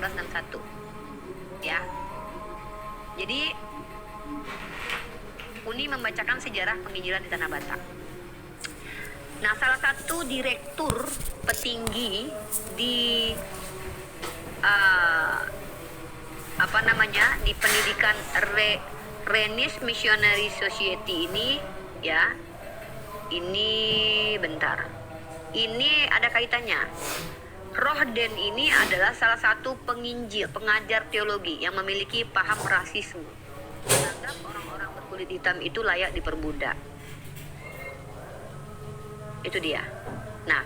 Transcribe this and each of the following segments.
1861 ya. Jadi Uni membacakan sejarah penginjilan di Tanah Batak. Nah, salah satu direktur petinggi di di pendidikan Rhenish Missionary Society ini ya. Ini bentar. Ini ada kaitannya. Rohden ini adalah salah satu pengajar teologi yang memiliki paham rasisme. Menganggap orang-orang berkulit hitam itu layak diperbudak. Itu dia. Nah,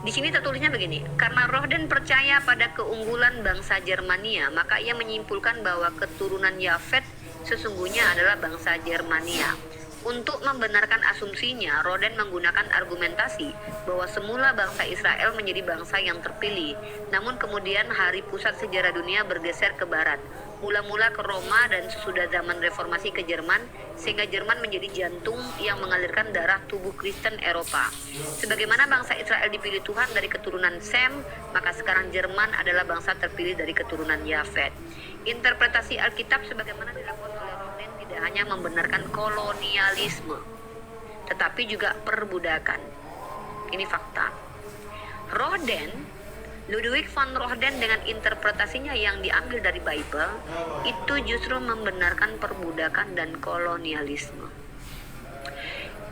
di sini tertulisnya begini, karena Rohden percaya pada keunggulan bangsa Germania, maka ia menyimpulkan bahwa keturunan Yafet sesungguhnya adalah bangsa Germania. Untuk membenarkan asumsinya, Rohden menggunakan argumentasi bahwa semula bangsa Israel menjadi bangsa yang terpilih, namun kemudian hari pusat sejarah dunia bergeser ke barat, mula-mula ke Roma dan sesudah zaman reformasi ke Jerman, sehingga Jerman menjadi jantung yang mengalirkan darah tubuh Kristen Eropa. Sebagaimana bangsa Israel dipilih Tuhan dari keturunan Sem, maka sekarang Jerman adalah bangsa terpilih dari keturunan Yafet. Interpretasi Alkitab sebagaimana dilakukan oleh Rohden tidak hanya membenarkan kolonialisme, tetapi juga perbudakan. Ini fakta. Ludwig van Rohden dengan interpretasinya yang diambil dari Bible, itu justru membenarkan perbudakan dan kolonialisme.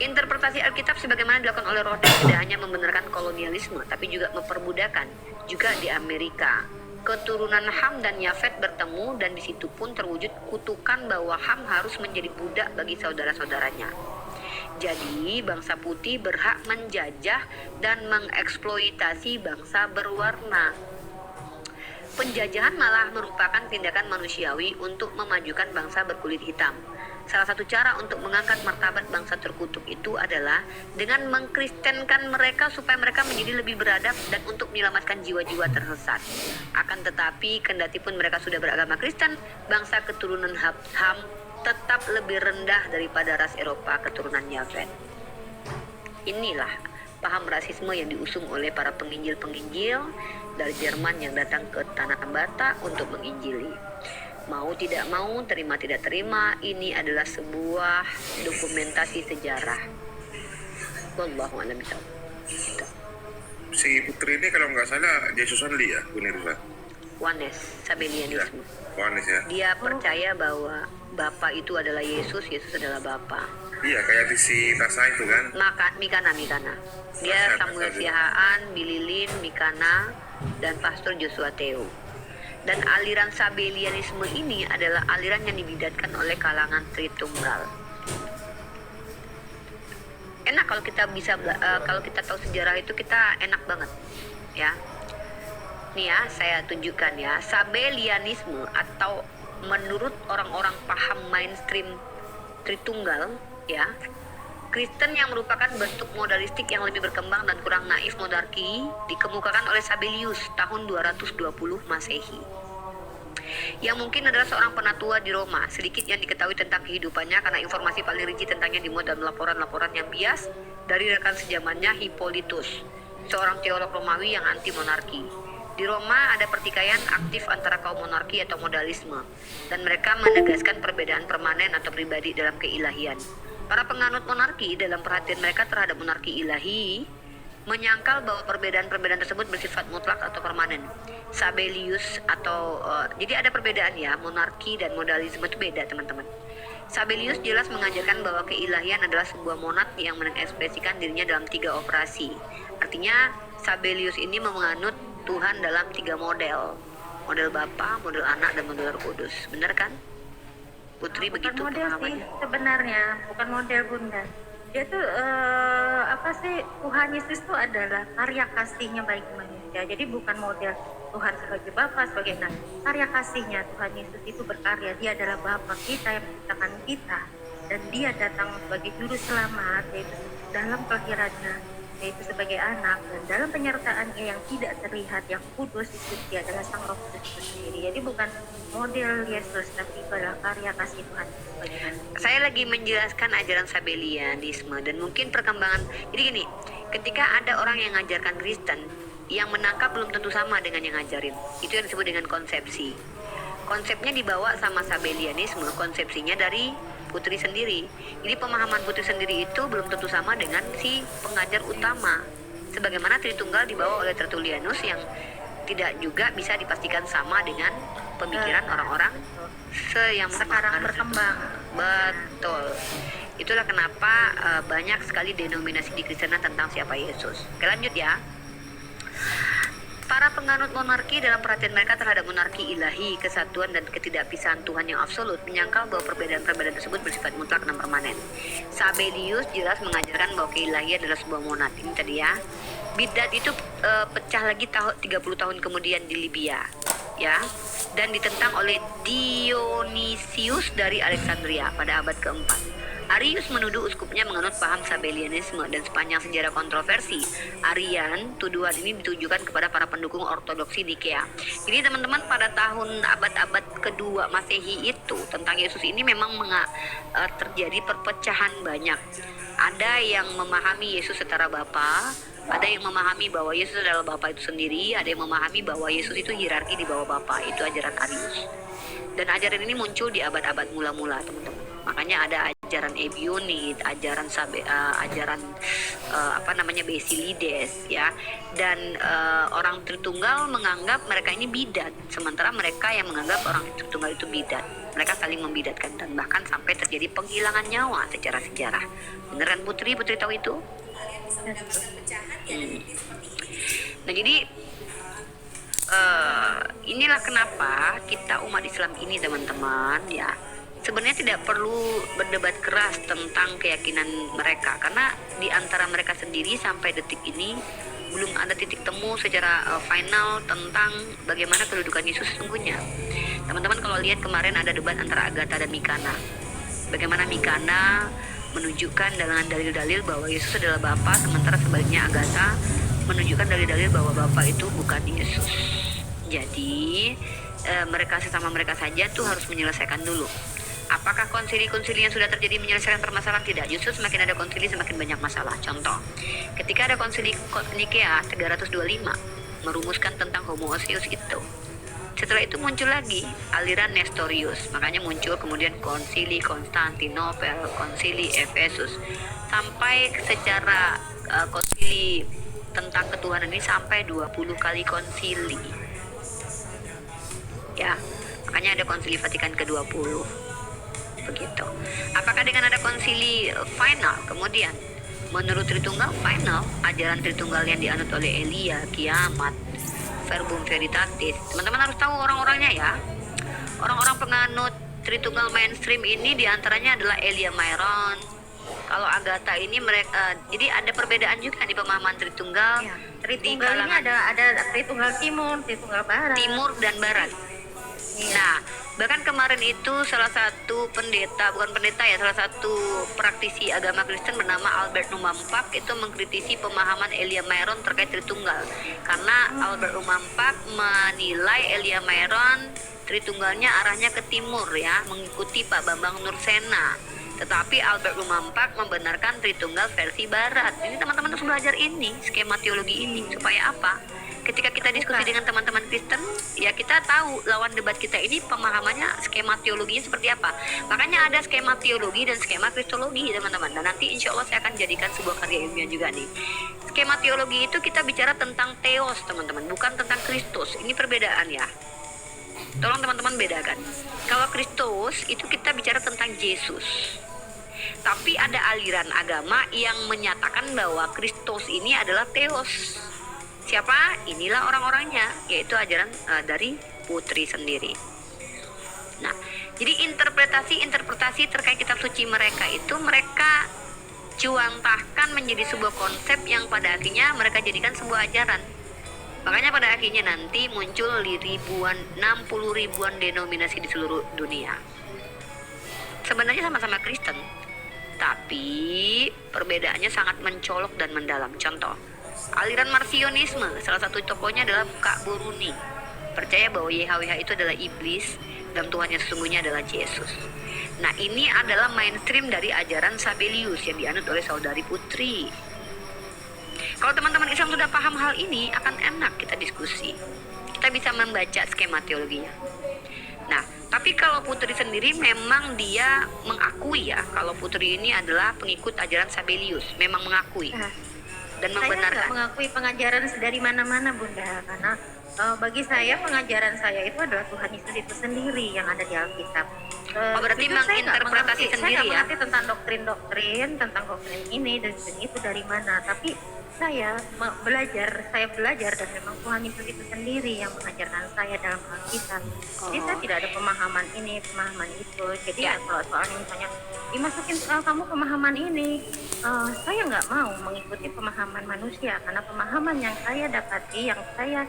Interpretasi Alkitab sebagaimana dilakukan oleh Rohden tidak hanya membenarkan kolonialisme, tapi juga memperbudakan. Juga di Amerika, keturunan Ham dan Yafet bertemu dan di situ pun terwujud kutukan bahwa Ham harus menjadi budak bagi saudara-saudaranya. Jadi bangsa putih berhak menjajah dan mengeksploitasi bangsa berwarna. Penjajahan malah merupakan tindakan manusiawi untuk memajukan bangsa berkulit hitam. Salah satu cara untuk mengangkat martabat bangsa terkutuk itu adalah dengan mengkristenkan mereka supaya mereka menjadi lebih beradab dan untuk menyelamatkan jiwa-jiwa tersesat. Akan tetapi, kendati pun mereka sudah beragama Kristen, bangsa keturunan Ham tetap lebih rendah daripada ras Eropa keturunan Yafet. Inilah paham rasisme yang diusung oleh para penginjil-penginjil dari Jerman yang datang ke Tanah Batak untuk menginjili. Mau tidak mau, terima tidak terima, ini adalah sebuah dokumentasi sejarah. Wallahu a'lam bishawab. Si Putri ini kalau nggak salah Yesus only ya, Bu Nirza? Oneness, Sabellianisme. Ya, Oneness ya. Dia percaya bahwa Bapa itu adalah Yesus, Yesus adalah Bapa. Iya, kayak di si Tasa itu kan? Mikana. Dia Samuel Sihaan, Bililin, Mikana, dan Pastor Joshua Theo. Dan aliran Sabellianisme ini adalah aliran yang dibidatkan oleh kalangan Tritunggal. Enak kalau kita kalau kita tahu sejarah itu, kita enak banget, ya. Nih ya, saya tunjukkan ya, Sabellianisme atau menurut orang-orang paham mainstream Tritunggal, ya, Kristen yang merupakan bentuk modalistik yang lebih berkembang dan kurang naif monarki dikemukakan oleh Sabellius tahun 220 Masehi. Yang mungkin adalah seorang penatua di Roma. Sedikit yang diketahui tentang kehidupannya karena informasi paling rinci tentangnya dimuat dalam laporan-laporan yang bias dari rekan sejamannya Hippolytus, seorang teolog Romawi yang anti monarki. Di Roma ada pertikaian aktif antara kaum monarki atau modalisme, dan mereka menegaskan perbedaan permanen atau pribadi dalam keilahian. Para penganut monarki dalam perhatian mereka terhadap monarki ilahi menyangkal bahwa perbedaan-perbedaan tersebut bersifat mutlak atau permanen. Sabellius jadi ada perbedaan ya, monarki dan modalisme itu beda teman-teman. Sabellius jelas mengajarkan bahwa keilahian adalah sebuah monad yang mengekspresikan dirinya dalam 3 operasi. Artinya Sabellius ini menganut Tuhan dalam 3 model. Model Bapa, model Anak, dan model Roh Kudus. Benar kan? Putri, bukan begitu model sih sebenarnya, bukan model Bunda. Dia tuh Tuhan Yesus itu adalah karya kasihnya bagi manusia. Jadi bukan model Tuhan sebagai Bapa, sebagai anak. Karya kasihnya Tuhan Yesus itu berkarya. Dia adalah Bapa kita yang menciptakan kita, dan dia datang sebagai juru selamat, yaitu dalam kelahirannya, yaitu sebagai anak, dan dalam penyertaannya yang tidak terlihat, yang kudus itu dia adalah Sang Roh Kudus itu sendiri. Jadi bukan model Yesus, tapi adalah karya kasih Tuhan sebagai anak. Saya lagi menjelaskan ajaran Sabellianisme dan mungkin perkembangan. Jadi gini, ketika ada orang yang mengajarkan Kristen, yang menangkap belum tentu sama dengan yang ngajarin. Itu yang disebut dengan konsepsi. Konsepnya dibawa sama Sabellianisme, konsepsinya dari Putri sendiri. Jadi pemahaman Putri sendiri itu belum tentu sama dengan si pengajar utama. Sebagaimana Tritunggal dibawa oleh Tertullianus yang tidak juga bisa dipastikan sama dengan pemikiran orang-orang yang sekarang berkembang. Betul. Itulah kenapa banyak sekali denominasi di Kristenan tentang siapa Yesus. Oke, lanjut ya. Para penganut monarki dalam perhatian mereka terhadap monarki ilahi, kesatuan dan ketidakpisahan Tuhan yang absolut menyangkal bahwa perbedaan-perbedaan tersebut bersifat mutlak dan permanen. Sabellius jelas mengajarkan bahwa keilahian adalah sebuah monad. Ini tadi ya. Bidat itu pecah lagi 30 tahun kemudian di Libya, ya, dan ditentang oleh Dionysius dari Alexandria pada abad keempat. Arius menuduh uskupnya menganut paham Sabellianisme, dan sepanjang sejarah kontroversi Arian, tuduhan ini ditujukan kepada para pendukung ortodoksi Nikea. Jadi teman-teman, pada tahun abad-abad kedua Masehi itu tentang Yesus ini memang terjadi perpecahan banyak. Ada yang memahami Yesus setara Bapa, ada yang memahami bahwa Yesus adalah Bapa itu sendiri, ada yang memahami bahwa Yesus itu hierarki di bawah Bapa. Itu ajaran Arius. Dan ajaran ini muncul di abad-abad mula-mula, teman-teman. Makanya ada ajaran Ebionit, ajaran Basilides, ya. Dan orang Tritunggal menganggap mereka ini bidat, sementara mereka yang menganggap orang Tritunggal itu bidat. Mereka saling membidatkan dan bahkan sampai terjadi penghilangan nyawa secara sejarah. Beneran Putri tahu itu? Nah, jadi inilah kenapa kita umat Islam ini, teman-teman, ya, sebenarnya tidak perlu berdebat keras tentang keyakinan mereka, karena di antara mereka sendiri sampai detik ini belum ada titik temu secara final tentang bagaimana kedudukan Yesus sesungguhnya. Teman-teman kalau lihat kemarin ada debat antara Agatha dan Mikana, bagaimana Mikana menunjukkan dengan dalil-dalil bahwa Yesus adalah Bapa, sementara sebaliknya Agatha menunjukkan dalil-dalil bahwa Bapa itu bukan Yesus. Jadi mereka sesama mereka saja tuh harus menyelesaikan dulu. Apakah konsili-konsili yang sudah terjadi menyelesaikan permasalahan? Tidak. Justru semakin ada konsili semakin banyak masalah. Contoh, ketika ada konsili Nikea 325 merumuskan tentang homoousios itu, setelah itu muncul lagi aliran Nestorius. Makanya muncul kemudian konsili Konstantinopel, konsili Efesus, sampai secara konsili tentang ketuhanan ini sampai 20 kali konsili, ya. Makanya ada konsili Vatikan ke-20 begitu. Apakah dengan ada konsili final kemudian menurut Tritunggal final, ajaran Tritunggal yang dianut oleh Elia, Kiamat, Verbum Veritatis, teman-teman harus tahu orang-orangnya ya. Orang-orang penganut Tritunggal mainstream ini diantaranya adalah Elia Myron. Kalau Agatha ini mereka, jadi ada perbedaan juga di pemahaman Tritunggal. Ya, Tritunggal ini ada Tritunggal Timur, Tritunggal Barat. Timur dan Barat. Ya. Nah, bahkan kemarin itu salah satu salah satu praktisi agama Kristen bernama Albert Numampak itu mengkritisi pemahaman Elia Myron terkait Tritunggal. Karena Albert Numampak menilai Elia Myron Tritunggalnya arahnya ke timur, ya, mengikuti Pak Bambang Nursena. Tetapi Albert Numampak membenarkan Tritunggal versi Barat. Jadi teman-teman harus belajar ini, skema teologi ini, supaya apa? Ketika kita diskusi dengan teman-teman Kristen, ya kita tahu lawan debat kita ini pemahamannya, skema teologinya seperti apa. Makanya ada skema teologi dan skema kristologi, teman-teman. Dan nanti insya Allah saya akan jadikan sebuah karya ilmiah juga nih. Skema teologi itu kita bicara tentang theos, teman-teman, bukan tentang Kristus. Ini perbedaan ya. Tolong teman-teman bedakan. Kalau Kristus itu kita bicara tentang Yesus. Tapi ada aliran agama yang menyatakan bahwa Kristus ini adalah theos. Siapa? Inilah orang-orangnya, yaitu ajaran dari Putri sendiri. Nah, jadi interpretasi terkait kitab suci mereka itu mereka cuantahkan menjadi sebuah konsep yang pada akhirnya mereka jadikan sebuah ajaran. Makanya pada akhirnya nanti muncul 60 ribuan denominasi di seluruh dunia. Sebenarnya sama-sama Kristen, tapi perbedaannya sangat mencolok dan mendalam. Contoh, aliran Marcionisme, salah satu tokohnya adalah Kak Boruni, percaya bahwa YHWH itu adalah iblis dan Tuhan yang sesungguhnya adalah Yesus. Nah, ini adalah mainstream dari ajaran Sabellius yang dianut oleh saudari Putri. Kalau teman-teman Islam sudah paham hal ini, akan enak kita diskusi. Kita bisa membaca skema teologinya. Nah, tapi kalau Putri sendiri memang dia mengakui ya, kalau Putri ini adalah pengikut ajaran Sabellius, memang mengakui Nah, dan saya nggak membenarkan. mengakui pengajaran dari mana-mana Bunda, karena bagi saya pengajaran saya itu adalah Tuhan Yesus itu sendiri yang ada di Alkitab. Oh, berarti Jujur saya nggak menginterpretasi mengerti- sendiri saya ya? nggak mengerti tentang doktrin-doktrin, tentang doktrin ini dan itu dari mana, tapi saya belajar dan memang Tuhan Yesus itu sendiri yang mengajarkan saya dalam Alkitab. Jadi saya tidak ada pemahaman ini, pemahaman itu. Jadi ya kalau soalnya misalnya dimasukin kamu pemahaman ini, saya nggak mau mengikuti pemahaman manusia karena pemahaman yang saya dapati, yang saya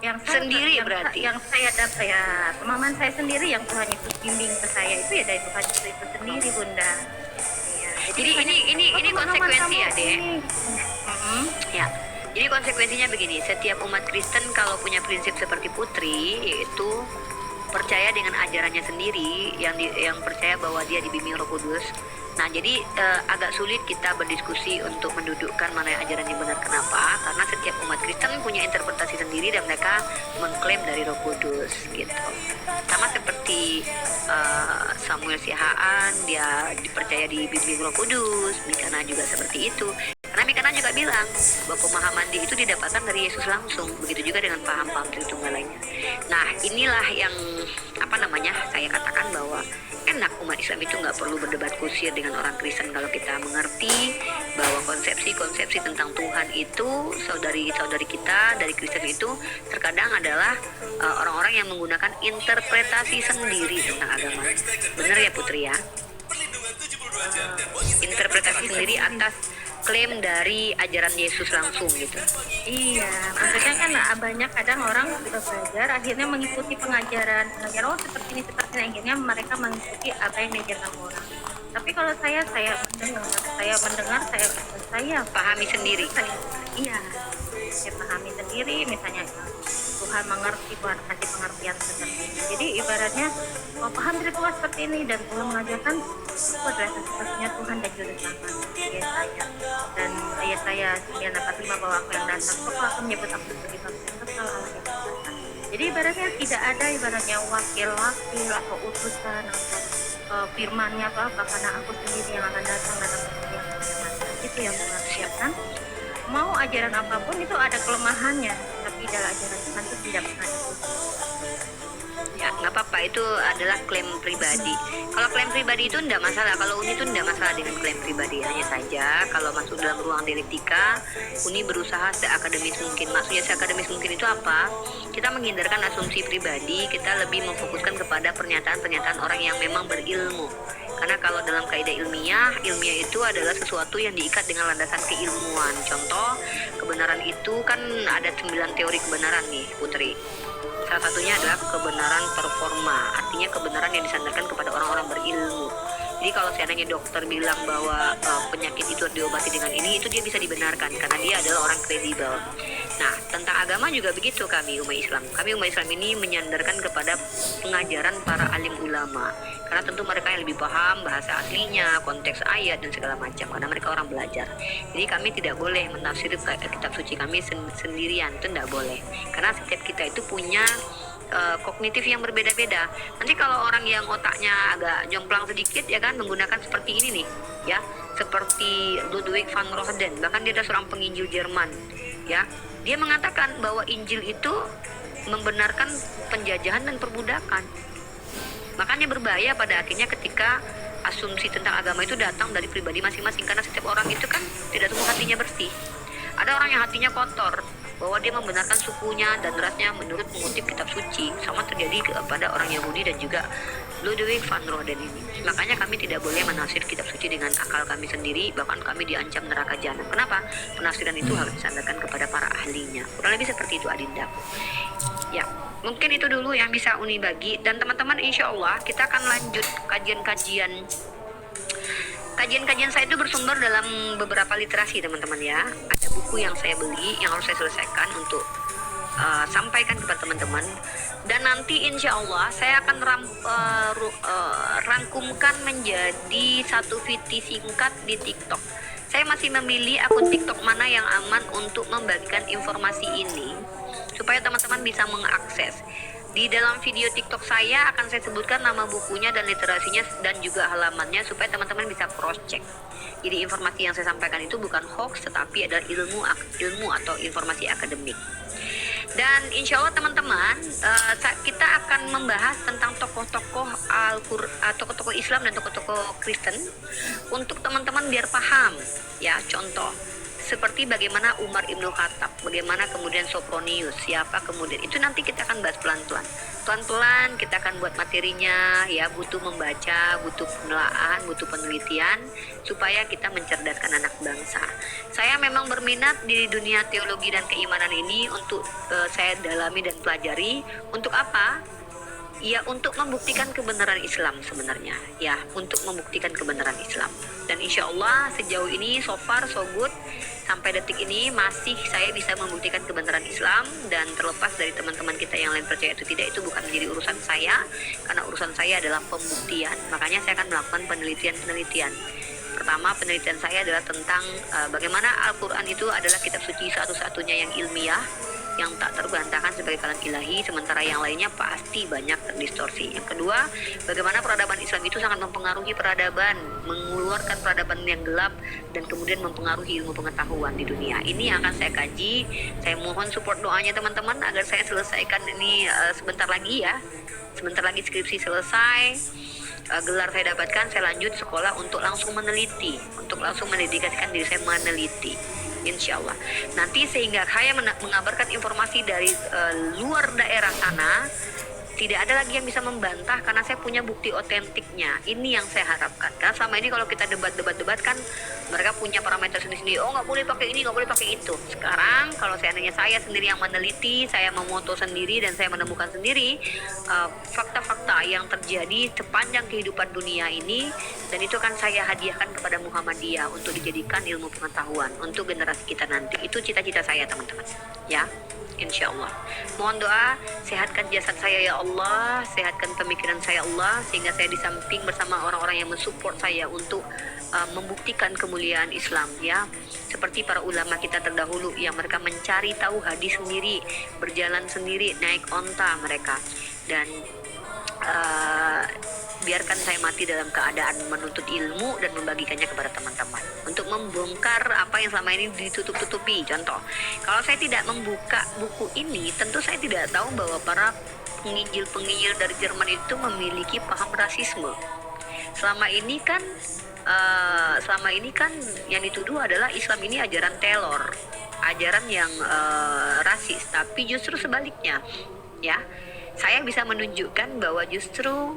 Sendiri berarti? yang saya dapat ya pemahaman saya sendiri yang Tuhan Yesus bimbing ke saya itu ya dari Tuhan Yesus itu sendiri Bunda. Ya, Jadi ini konsekuensi ya, Dek. Mm-mm. Ya. Jadi konsekuensinya begini, setiap umat Kristen kalau punya prinsip seperti Putri, yaitu percaya dengan ajarannya sendiri, yang percaya bahwa dia dibimbing Roh Kudus. Nah, jadi agak sulit kita berdiskusi untuk mendudukkan mana yang ajaran yang benar. Kenapa? Karena setiap umat Kristen punya interpretasi sendiri dan mereka mengklaim dari Roh Kudus gitu. Sama seperti Samuel Sihaan, dia dipercaya dibimbing Roh Kudus. Mikana juga seperti itu. Karena Mikana juga bilang bahwa pemahaman dia itu didapatkan dari Yesus langsung. Begitu juga dengan paham-paham Tritunggal lainnya. Nah, inilah yang saya katakan bahwa enak umat Islam itu nggak perlu berdebat kusir dengan orang Kristen kalau kita mengerti bahwa konsepsi-konsepsi tentang Tuhan itu saudari-saudari kita dari Kristen itu terkadang adalah orang-orang yang menggunakan interpretasi sendiri tentang agama. Benar ya Putri ya? Interpretasi sendiri atas klaim dari ajaran Yesus langsung gitu. Iya, maksudnya kan banyak kadang orang belajar akhirnya mengikuti pengajaran oh seperti ini akhirnya mereka mengikuti apa yang diajarkan orang. Tapi kalau saya mendengar saya Pahami sendiri. Saya pahami sendiri misalnya Tuhan mengerti, Tuhan kasih pengertian seperti ini. Jadi ibaratnya paham dari Tuhan seperti ini dan Tuhan mengajarkan itu adalah satu-satunya Tuhan dan juru selamat. Yesaya dan Yesaya 9:45 bahwa aku yang datang kau akan menyebut aku sebagai bangsa yang kekal Allah yang kuasa. Jadi ibaratnya tidak ada ibaratnya wakil-wakil atau utusan atau firmannya atau apa karena aku sendiri yang akan datang dan aku sendiri yang akan datang. Itu yang mengertikan. Mau ajaran apapun itu ada kelemahannya, tapi dalam ajaran Tuhan itu tidak pernah diputus. Ya nggak apa-apa, itu adalah klaim pribadi. Kalau klaim pribadi itu tidak masalah. Kalau Uni itu tidak masalah dengan klaim pribadi. Hanya saja kalau masuk dalam ruang dialektika, Uni berusaha seakademis mungkin. Maksudnya seakademis mungkin itu apa? Kita menghindarkan asumsi pribadi. Kita lebih memfokuskan kepada pernyataan-pernyataan orang yang memang berilmu. Karena kalau dalam kaidah ilmiah itu adalah sesuatu yang diikat dengan landasan keilmuan. Contoh, kebenaran itu kan ada 9 teori kebenaran nih, Putri. Salah satunya adalah kebenaran performa, artinya kebenaran yang disandarkan kepada orang-orang berilmu. Jadi kalau seandainya dokter bilang bahwa penyakit itu diobati dengan ini, itu dia bisa dibenarkan karena dia adalah orang kredibel. Nah, tentang agama juga begitu kami umat Islam. Kami umat Islam ini menyandarkan kepada pengajaran para alim ulama. Karena tentu mereka yang lebih paham bahasa aslinya, konteks ayat dan segala macam. Karena mereka orang belajar. Jadi kami tidak boleh menafsir kitab suci kami sendirian, itu tidak boleh. Karena setiap kita itu punya kognitif yang berbeda-beda. Nanti kalau orang yang otaknya agak jomplang sedikit ya kan menggunakan seperti ini nih ya, seperti Ludwig van Roheden, bahkan dia adalah seorang penginjil Jerman ya. Dia mengatakan bahwa Injil itu membenarkan penjajahan dan perbudakan. Makanya berbahaya pada akhirnya ketika asumsi tentang agama itu datang dari pribadi masing-masing, karena setiap orang itu kan tidak semua hatinya bersih. Ada orang yang hatinya kotor, bahwa dia membenarkan sukunya dan rasnya menurut mengutip kitab suci. Sama terjadi kepada orang Yahudi dan juga Ludwig van Roheden ini. Makanya kami tidak boleh menafsir kitab suci dengan akal kami sendiri, bahkan kami diancam neraka jahanam. Kenapa? Penafsiran itu harus disandarkan kepada para ahlinya. Kurang lebih seperti itu Adinda. Ya, mungkin itu dulu yang bisa Uni bagi. Dan teman-teman insya Allah kita akan lanjut kajian-kajian saya itu bersumber dalam beberapa literasi teman-teman ya. Ada buku yang saya beli yang harus saya selesaikan untuk sampaikan kepada teman-teman. Dan nanti insya Allah saya akan rangkumkan menjadi satu video singkat di TikTok. Saya masih memilih akun TikTok mana yang aman untuk membagikan informasi ini supaya teman-teman bisa mengakses. Di dalam video TikTok saya akan saya sebutkan nama bukunya dan literasinya dan juga halamannya supaya teman-teman bisa cross check. Jadi informasi yang saya sampaikan itu bukan hoax tetapi adalah ilmu atau informasi akademik. Dan insya Allah teman-teman, kita akan membahas tentang tokoh-tokoh tokoh-tokoh Islam dan tokoh-tokoh Kristen untuk teman-teman biar paham. Ya, contoh seperti bagaimana Umar Ibn Khattab, bagaimana kemudian Sopronius, siapa kemudian, itu nanti kita akan bahas pelan-pelan. Pelan-pelan kita akan buat materinya, ya butuh membaca, butuh penelaahan, butuh penelitian, supaya kita mencerdaskan anak bangsa. Saya memang berminat di dunia teologi dan keimanan ini untuk saya dalami dan pelajari, untuk apa? Ya untuk membuktikan kebenaran Islam sebenarnya, ya untuk membuktikan kebenaran Islam. Dan insya Allah sejauh ini so far so good, sampai detik ini masih saya bisa membuktikan kebenaran Islam. Dan terlepas dari teman-teman kita yang lain percaya itu tidak, itu bukan menjadi urusan saya, karena urusan saya adalah pembuktian. Makanya saya akan melakukan penelitian. Pertama, penelitian saya adalah tentang bagaimana Al-Quran itu adalah kitab suci satu-satunya yang ilmiah, yang tak terbantahkan sebagai kalam ilahi, sementara yang lainnya pasti banyak terdistorsi. Yang kedua, bagaimana peradaban Islam itu sangat mempengaruhi peradaban, mengeluarkan peradaban yang gelap, dan kemudian mempengaruhi ilmu pengetahuan di dunia. Ini yang akan saya kaji. Saya mohon support doanya teman-teman agar saya selesaikan ini sebentar lagi ya. Sebentar lagi skripsi selesai, gelar saya dapatkan, saya lanjut sekolah untuk langsung meneliti, untuk langsung mendedikasikan diri saya meneliti. Insya Allah nanti sehingga saya mengabarkan informasi dari luar daerah sana, tidak ada lagi yang bisa membantah karena saya punya bukti otentiknya. Ini yang saya harapkan. Karena selama ini kalau kita debat kan mereka punya parameter sendiri. Oh nggak boleh pakai ini, nggak boleh pakai itu. Sekarang kalau seandainya saya sendiri yang meneliti, saya memoto sendiri dan saya menemukan sendiri fakta-fakta yang terjadi sepanjang kehidupan dunia ini, dan itu akan saya hadiahkan kepada Muhammadiyah untuk dijadikan ilmu pengetahuan untuk generasi kita nanti. Itu cita-cita saya teman-teman. Ya. Insya Allah. Mohon doa, sehatkan jasad saya ya Allah, sehatkan pemikiran saya Allah, sehingga saya di samping bersama orang-orang yang mensupport saya untuk membuktikan kemuliaan Islam, ya. Seperti para ulama kita terdahulu yang mereka mencari tahu hadis sendiri, berjalan sendiri, naik onta mereka, dan biarkan saya mati dalam keadaan menuntut ilmu dan membagikannya kepada teman-teman untuk membongkar apa yang selama ini ditutup-tutupi. Contoh, kalau saya tidak membuka buku ini, tentu saya tidak tahu bahwa para penginjil-penginjil dari Jerman itu memiliki paham rasisme. Selama ini kan yang dituduh adalah Islam ini ajaran teror, ajaran yang rasis, tapi justru sebaliknya, ya. Saya bisa menunjukkan bahwa justru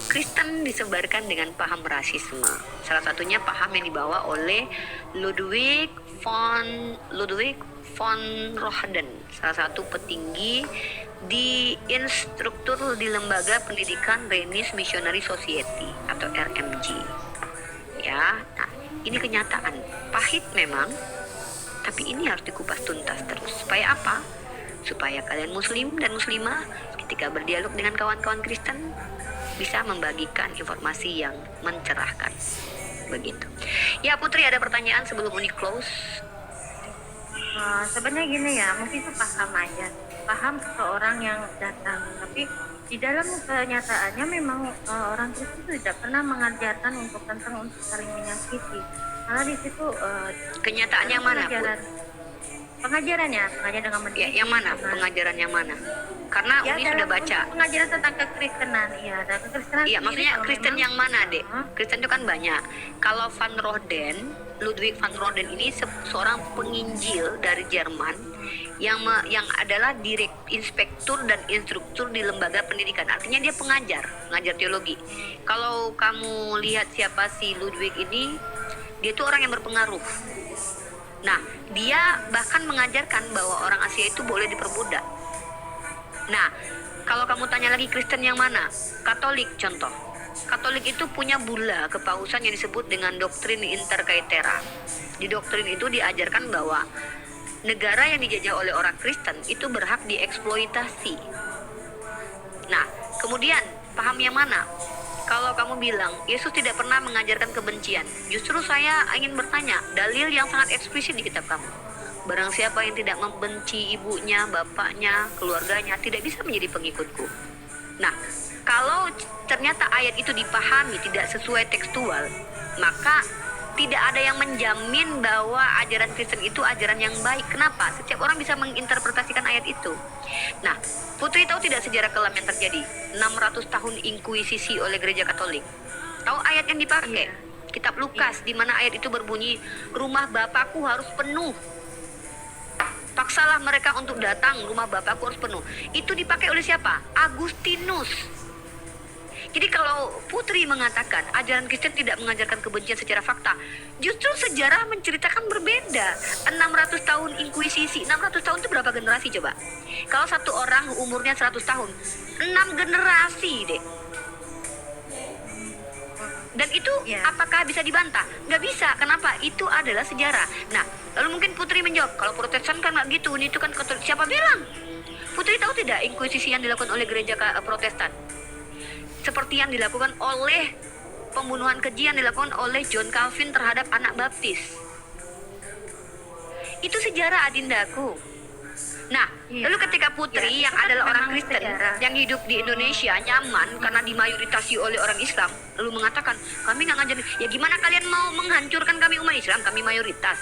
Kristen disebarkan dengan paham rasisme. Salah satunya paham yang dibawa oleh Ludwig von Roheden, salah satu petinggi di instruktur di lembaga pendidikan Rhenish Missionary Society atau RMG. Ya, nah, ini kenyataan. Pahit memang, tapi ini harus dikupas tuntas terus. Supaya apa? Supaya kalian muslim dan muslimah ketika berdialog dengan kawan-kawan Kristen bisa membagikan informasi yang mencerahkan. Begitu. Ya Putri, ada pertanyaan sebelum Uni close? Sebenarnya gini ya, mungkin itu paham seseorang yang datang, tapi di dalam kenyataannya memang orang Kristen itu tidak pernah mengajarkan untuk saling menyakiti. Malah di situ kenyataan yang mana, pengajaran dengan mendidik. Ya, yang mana? Pengajaran yang mana? Karena Ya, Uni sudah baca. Pengajaran tentang kekristenan, iya, dan kekristenan. Iya, maksudnya Kristen yang mana, Dek? Hah? Kristen itu kan banyak. Kalau Van Roheden, Ludwig van Roheden ini seorang penginjil dari Jerman yang adalah inspektur dan instruktur di lembaga pendidikan. Artinya dia pengajar teologi. Kalau kamu lihat siapa si Ludwig ini, dia itu orang yang berpengaruh. Nah, dia bahkan mengajarkan bahwa orang Asia itu boleh diperbudak. Nah, kalau kamu tanya lagi Kristen yang mana? Katolik contoh. Katolik itu punya bula kepausan yang disebut dengan doktrin inter caetera. Di doktrin itu diajarkan bahwa negara yang dijajah oleh orang Kristen itu berhak dieksploitasi. Nah, kemudian paham yang mana? Kalau kamu bilang Yesus tidak pernah mengajarkan kebencian, justru saya ingin bertanya, dalil yang sangat eksplisit di kitab kamu. Barang siapa yang tidak membenci ibunya, bapaknya, keluarganya, tidak bisa menjadi pengikutku. Nah, kalau ternyata ayat itu dipahami tidak sesuai tekstual, maka tidak ada yang menjamin bahwa ajaran Kristen itu ajaran yang baik. Kenapa? Setiap orang bisa menginterpretasikan ayat itu. Nah, Putri tahu tidak sejarah kelam yang terjadi? 600 tahun inkuisisi oleh gereja Katolik. Tahu ayat yang dipakai? Iya. Kitab Lukas, di mana ayat itu berbunyi, rumah Bapakku harus penuh. Paksalah mereka untuk datang, rumah Bapakku harus penuh. Itu dipakai oleh siapa? Agustinus. Jadi kalau Putri mengatakan ajaran Kristen tidak mengajarkan kebencian secara fakta, justru sejarah menceritakan berbeda. 600 tahun inkuisisi, 600 tahun itu berapa generasi coba? Kalau satu orang umurnya 100 tahun, 6 generasi deh. Dan itu apakah bisa dibantah? Nggak bisa. Kenapa? Itu adalah sejarah. Nah, lalu mungkin Putri menjawab, kalau Protestan kan nggak gitu, ini itu kan Katolik. Siapa bilang? Putri tahu tidak inkuisisi yang dilakukan oleh gereja Protestan? Seperti yang dilakukan oleh pembunuhan keji yang dilakukan oleh John Calvin terhadap anak baptis. Itu sejarah, adindaku. Nah, lalu ketika Putri yang adalah orang Kristen yang hidup di Indonesia nyaman karena dimayoritasi oleh orang Islam, lalu mengatakan kami nggak ngajarin, ya gimana kalian mau menghancurkan kami umat Islam, kami mayoritas.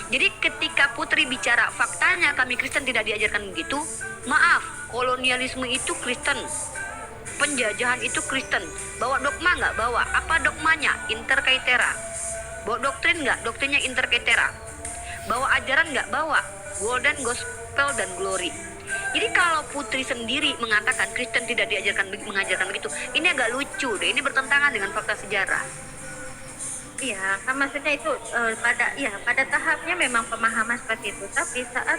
Jadi ketika Putri bicara faktanya kami Kristen tidak diajarkan begitu, maaf, kolonialisme itu Kristen. Penjajahan itu Kristen. Bawa dogma nggak? Bawa. Apa dogmanya? Inter caetera. Bawa doktrin nggak? Doktrinnya inter caetera. Bawa ajaran nggak? Bawa. Golden Gospel dan Glory. Jadi kalau Putri sendiri mengatakan Kristen tidak mengajarkan begitu, ini agak lucu deh. Ini bertentangan dengan fakta sejarah. Iya, kan maksudnya itu pada tahapnya memang pemahaman seperti itu. Tapi saat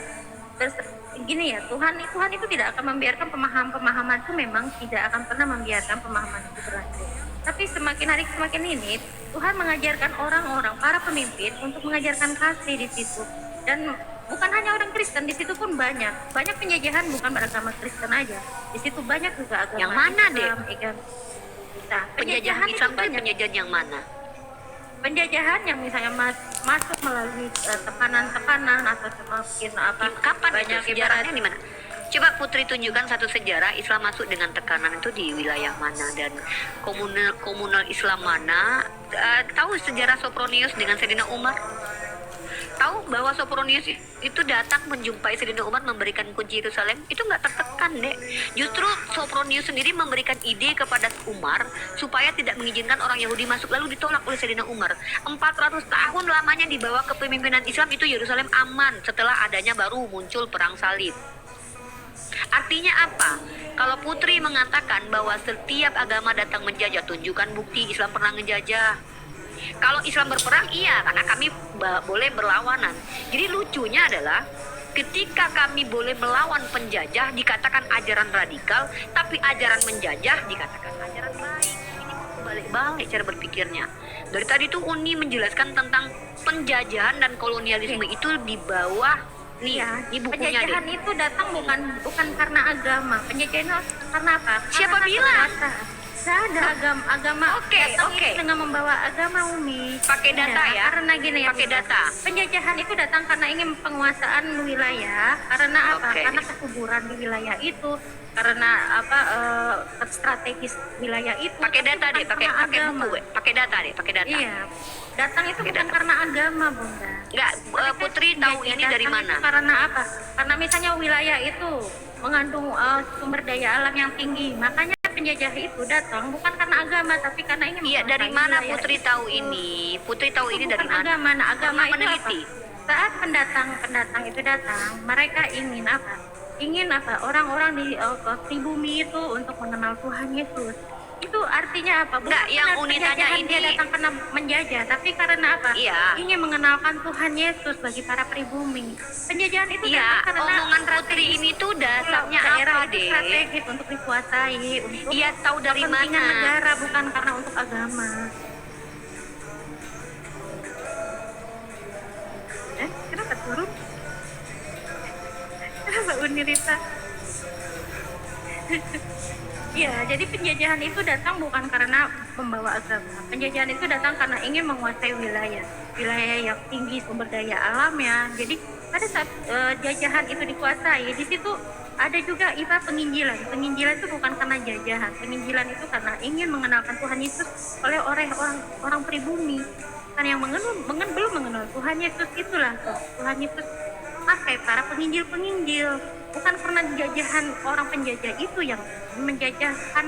gini ya, Tuhan itu tidak akan membiarkan pemahaman itu, memang tidak akan pernah membiarkan pemahaman itu berlaku. Tapi semakin hari semakin ini Tuhan mengajarkan orang-orang, para pemimpin untuk mengajarkan kasih di situ. Dan bukan hanya orang Kristen, di situ pun banyak penjajahan bukan beragama Kristen aja. Di situ banyak juga agama yang mana Islam, deh? Nah, Penjajahan Islam itu banyak. penjajahan yang mana? Penjajahan yang misalnya masuk melalui tekanan-tekanan atau semakin Kapan itu banyak sejarahnya di mana? Coba Putri tunjukkan satu sejarah Islam masuk dengan tekanan itu di wilayah mana dan komunal Islam mana. Tahu sejarah Sopronius dengan Sayyidina Umar? Tahu bahwa Sopronius itu datang menjumpai Sayyidina Umar memberikan kunci Yerusalem? Itu nggak tertekan deh. Justru Sopronius sendiri memberikan ide kepada Umar supaya tidak mengizinkan orang Yahudi masuk, lalu ditolak oleh Sayyidina Umar. 400 tahun lamanya di bawah kepemimpinan Islam itu Yerusalem aman, setelah adanya baru muncul perang salib. Artinya apa? Kalau Putri mengatakan bahwa setiap agama datang menjajah, tunjukkan bukti Islam pernah menjajah. Kalau Islam berperang, iya, karena kami boleh berlawanan. Jadi lucunya adalah ketika kami boleh melawan penjajah dikatakan ajaran radikal, tapi ajaran menjajah dikatakan ajaran baik. Ini balik-balik cara berpikirnya. Dari tadi tuh Uni menjelaskan tentang penjajahan dan kolonialisme itu di bawah nih, ini bukunya penjajahan deh. itu datang bukan karena agama. Penjajahan itu karena apa? Siapa Karena bilang? kekuasaan. Tidak ada agama. Oke. Itu dengan membawa agama, Umi. Pakai data ya? Karena gini ya. Pakai Bunda. data. Penjajahan itu datang karena ingin penguasaan wilayah. Karena apa? Oke. Karena kesuburan di wilayah itu. Karena strategis wilayah itu. Pakai data Tapi deh, bukan karena pakai agama. buku, pakai data deh, pakai data. Iya. Datang itu Pakai bukan data. karena agama, Bunda. Enggak, Putri tahu ini dari Datang mana? itu karena apa? Karena misalnya wilayah itu mengandung sumber daya alam yang tinggi, makanya penjajah itu datang bukan karena agama tapi karena ingin Iya, dari menguasai mana wilayah Putri itu. tahu ini? Putri tahu ini Itu dari bukan mana? agama. Nah, agama Pernah itu meneliti? apa? Saat pendatang itu datang, mereka ingin apa? Ingin apa? Orang-orang di pribumi itu untuk mengenal Tuhan Yesus. Itu artinya apa? Bukan Enggak, yang karena Uni tanya penjajahan dia ini- datang karena menjajah, tapi karena apa? Iya. Ingin mengenalkan Tuhan Yesus bagi para pribumi. Penjajahan itu Iya, datang karena omongan Putri strategis. ini tuh dasarnya Daerah apa itu deh? strategis untuk dikuasai, untuk Iya, tahu dari kepentingan mana? negara, bukan karena untuk agama. Kenapa turun? Mirita. Ya, jadi penjajahan itu datang bukan karena membawa agama. Penjajahan itu datang karena ingin menguasai wilayah yang tinggi sumber daya alamnya. Jadi pada saat jajahan itu dikuasai, di situ ada juga ibarat penginjilan. Penginjilan itu bukan karena jajahan. Penginjilan itu karena ingin mengenalkan Tuhan Yesus oleh orang pribumi. Karena yang belum mengenal Tuhan Yesus, itulah Tuhan Yesus pakai para penginjil. Bukan karena jajahan orang penjajah itu yang menjajahkan,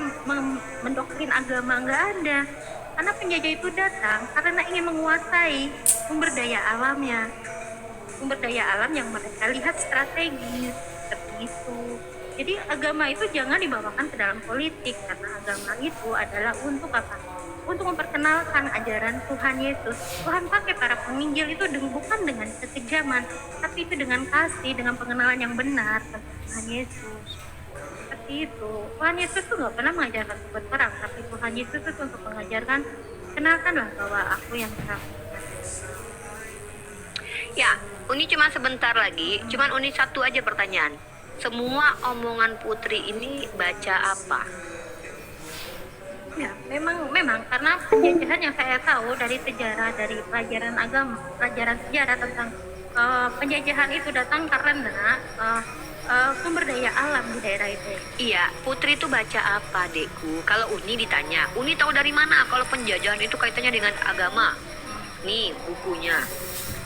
mendoktrin agama, nggak ada. Karena penjajah itu datang karena ingin menguasai sumber daya alamnya, sumber daya alam yang mereka lihat strategis seperti itu. Jadi agama itu jangan dibawakan ke dalam politik, karena agama itu adalah untuk apa? Untuk memperkenalkan ajaran Tuhan Yesus. Tuhan pakai para penginjil itu bukan dengan kekejaman, tapi itu dengan kasih, dengan pengenalan yang benar tentang Tuhan Yesus. Seperti itu. Tuhan Yesus tuh nggak pernah mengajarkan buat perang, tapi Tuhan Yesus itu untuk mengajarkan, kenalkanlah bahwa aku yang terang. Ya, Uni cuma sebentar lagi, cuman Uni satu aja pertanyaan. Semua omongan Putri ini baca apa? Ya, memang karena penjajahan yang saya tahu dari sejarah, dari pelajaran agama, pelajaran sejarah tentang penjajahan itu datang karena sumber daya alam di daerah itu. Iya, Putri itu baca apa, Dekku? Kalau Uni ditanya, Uni tahu dari mana kalau penjajahan itu kaitannya dengan agama? Nih bukunya,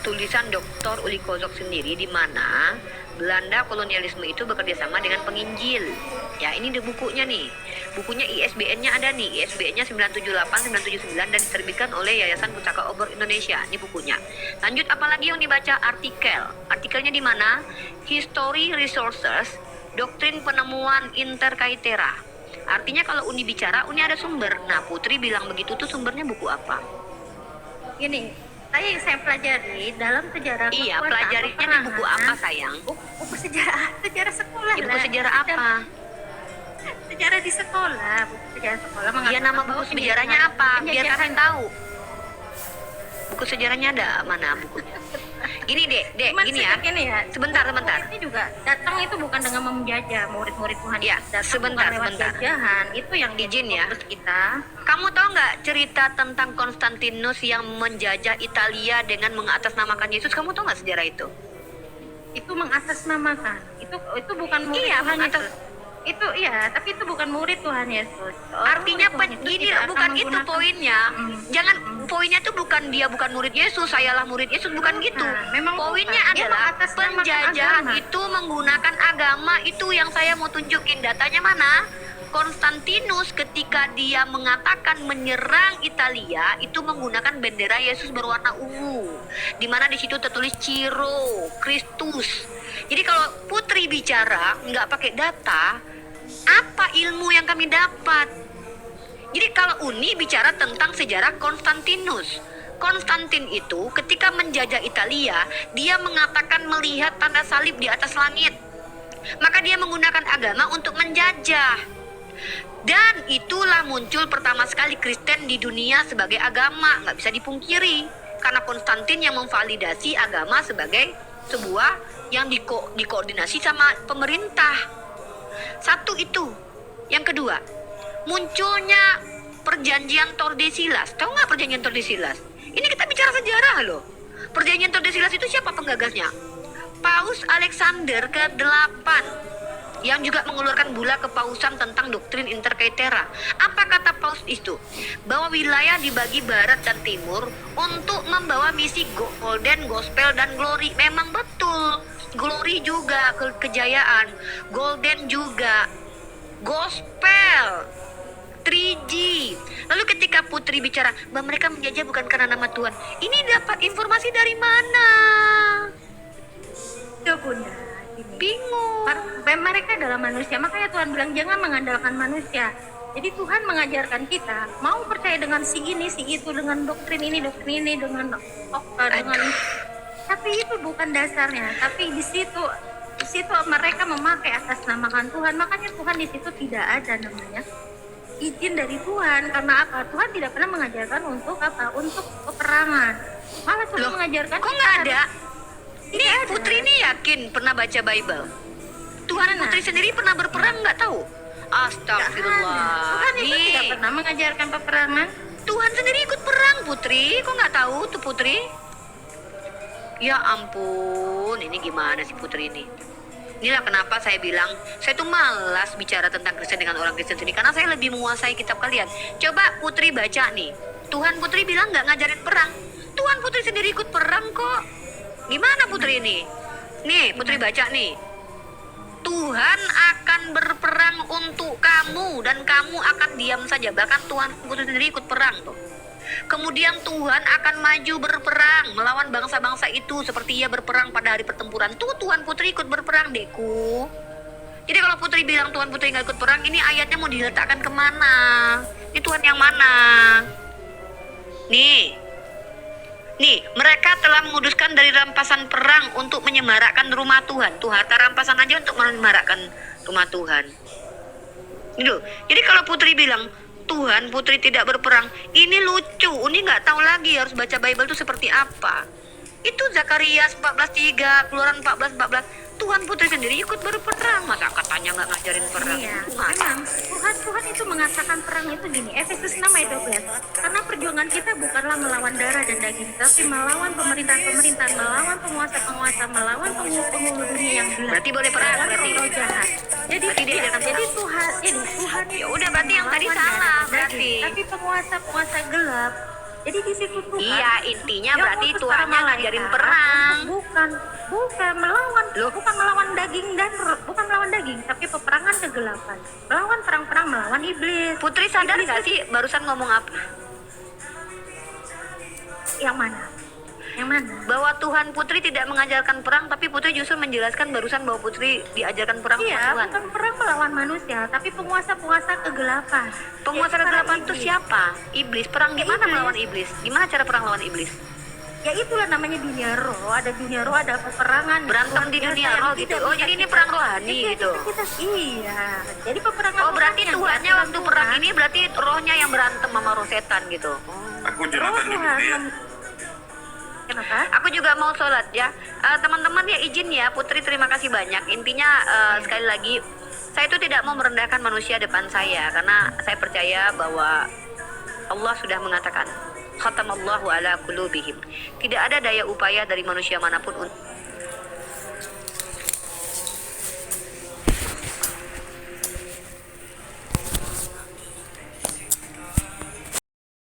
tulisan Dr. Uli Kozok sendiri, di mana Belanda kolonialisme itu bekerja sama dengan penginjil. Ya, ini di bukunya nih. Bukunya ISBN-nya ada nih, ISBN-nya 978-979 dan diterbitkan oleh Yayasan Pustaka Obor Indonesia. Ini bukunya. Lanjut, apalagi yang dibaca? Artikel. Artikelnya di mana? History Resources, Doktrin Penemuan Intercaetera. Artinya kalau Uni bicara, Uni ada sumber. Nah, Putri bilang begitu tuh sumbernya buku apa? Ini saya pelajari dalam sejarah. Iya, pelajarinya di buku apa, sayang? Buku sejarah sekolah. Di buku sejarah apa? Sejarah di sekolah, buku sejarah sekolah. Iya, nama buku sejarahnya apa? Biar kalian tahu. Buku sejarahnya ada mana bukunya? Gini dek, gini ya. Sebentar. Ini juga datang itu bukan dengan menjajah murid-murid Tuhan. Ya, sebentar. Jajahan itu yang izin ya. Kita. Kamu tahu nggak cerita tentang Konstantinus yang menjajah Italia dengan mengatasnamakan Yesus? Kamu tahu nggak sejarah itu? Itu mengatasnamakan. Itu bukan murid Tuhan Yesus. Itu iya, tapi itu bukan murid Tuhan Yesus. Artinya gini, bukan itu poinnya. Jangan poinnya tuh bukan dia bukan murid Yesus, sayalah murid Yesus, bukan gitu. Memang poinnya adalah penjajahan itu menggunakan agama. Itu yang saya mau tunjukin. Datanya mana? Konstantinus ketika dia mengatakan menyerang Italia itu menggunakan bendera Yesus berwarna ungu, di mana di situ tertulis Ciro Kristus. Jadi kalau Putri bicara nggak pakai data, apa ilmu yang kami dapat? Jadi kalau Uni bicara tentang sejarah Konstantinus, Konstantin itu ketika menjajah Italia, dia mengatakan melihat tanda salib di atas langit. Maka dia menggunakan agama untuk menjajah. Dan itulah muncul pertama sekali Kristen di dunia sebagai agama, nggak bisa dipungkiri. Karena Konstantin yang memvalidasi agama sebagai sebuah yang dikoordinasi sama pemerintah. Satu itu. Yang kedua, munculnya perjanjian Tordesillas. Tahu nggak perjanjian Tordesillas? Ini kita bicara sejarah loh. Perjanjian Tordesillas itu siapa penggagasnya? Paus Alexander ke-8 yang juga mengeluarkan bula kepausan tentang doktrin intercaetera. Apa kata Paus itu? Bahwa wilayah dibagi barat dan timur untuk membawa misi golden, gospel, dan glory. Memang betul. Glory juga kejayaan, golden juga, gospel, 3G. Lalu ketika Putri bicara bahwa mereka menjajah bukan karena nama Tuhan, ini dapat informasi dari mana? Itu Bunda, bingung. Mereka adalah manusia, makanya Tuhan bilang jangan mengandalkan manusia. Jadi Tuhan mengajarkan kita mau percaya dengan si ini, si itu, dengan doktrin ini, dengan tapi itu bukan dasarnya. Tapi di situ mereka memakai atas namakan Tuhan. Makanya Tuhan di situ tidak ada namanya izin dari Tuhan. Karena apa? Tuhan tidak pernah mengajarkan untuk apa? Untuk peperangan. Malah Tuhan mengajarkan. Kok nggak ada? Ini Putri ini yakin pernah baca Bible? Tuhan Gimana? Putri sendiri pernah berperang nggak tahu? Astagfirullah. Tuhan itu Nih, tidak pernah mengajarkan peperangan. Tuhan sendiri ikut perang Putri. Kok nggak tahu tuh Putri? Ya ampun, ini gimana sih Putri ini? Inilah kenapa saya bilang, saya tuh malas bicara tentang Kristen dengan orang Kristen sendiri. Karena saya lebih menguasai kitab kalian. Coba Putri baca nih. Tuhan Putri bilang nggak ngajarin perang. Tuhan Putri sendiri ikut perang kok. Gimana Putri ini? Nih, Putri baca nih. Tuhan akan berperang untuk kamu dan kamu akan diam saja. Bahkan Tuhan Putri sendiri ikut perang tuh. Kemudian Tuhan akan maju berperang melawan bangsa-bangsa itu seperti ia berperang pada hari pertempuran. Tuh Tuhan Putri ikut berperang, Deku. Jadi kalau Putri bilang Tuhan Putri nggak ikut perang, ini ayatnya mau diletakkan kemana? Ini Tuhan yang mana? Nih, mereka telah menguduskan dari rampasan perang untuk menyemarakkan rumah Tuhan. Tuh harta rampasan aja untuk menyemarakkan rumah Tuhan. Gitu. Jadi kalau Putri bilang Tuhan Putri tidak berperang, ini lucu. Ini nggak tahu lagi harus baca Bible itu seperti apa. Itu Zakariya 14:3, Keluaran 14:14. Tuhan Putri sendiri ikut berperang. Masa katanya nggak ngajarin perang? Iya, Masa? memang Tuhan itu mengatakan perang itu gini, Efesus 6 ayat 12. Karena perjuangan kita bukanlah melawan darah dan daging, tapi melawan pemerintahan-pemerintahan, melawan penguasa-penguasa, melawan penghulu dunia yang gelap. Berarti boleh perang melawan berarti. roh jahat. Jadi Berarti dia ajarkan jadi perang. Tuhan Ya udah, berarti yang tadi melawan salah, darah dan berarti. daging, tapi penguasa-penguasa gelap. Jadi di situ Tuhan. Iya, intinya yang berarti mengutus Tuhannya para malaikat ngajarin perang. bukan melawan, Loh? bukan melawan daging dan bukan melawan daging, tapi peperangan kegelapan, melawan perang-perang melawan iblis. Putri sadar Iblis nggak itu- sih barusan ngomong apa? Yang mana? Yang mana? Bahwa Tuhan Putri tidak mengajarkan perang, tapi Putri justru menjelaskan barusan bahwa Putri diajarkan perang sama Iya, Tuhan. bukan perang melawan manusia, tapi penguasa-penguasa kegelapan. Penguasa Yaitu para kegelapan itu iblis. siapa? Iblis. Perang Ya, gimana iblis. melawan iblis? Gimana cara perang lawan iblis? Ya itulah namanya dunia roh. Ada dunia roh, ada peperangan. Berantem luar di biasa dunia yang roh tidak gitu. bisa Oh, jadi ini kita- perang rohani Iya, gitu. Iya. Jadi peperangan Oh, berarti rohani yang Tuhannya dilakukan waktu perang Tuhan. ini berarti rohnya yang berantem sama roh setan gitu. Aku Roh Jonathan dulu Tuhan. ya. Kenapa? Aku juga mau sholat ya. Teman-teman ya izin ya, Putri terima kasih banyak. Intinya sekali lagi, saya itu tidak mau merendahkan manusia depan saya karena saya percaya bahwa Allah sudah mengatakan khatamallahu ala qulubihim. Tidak ada daya upaya dari manusia manapun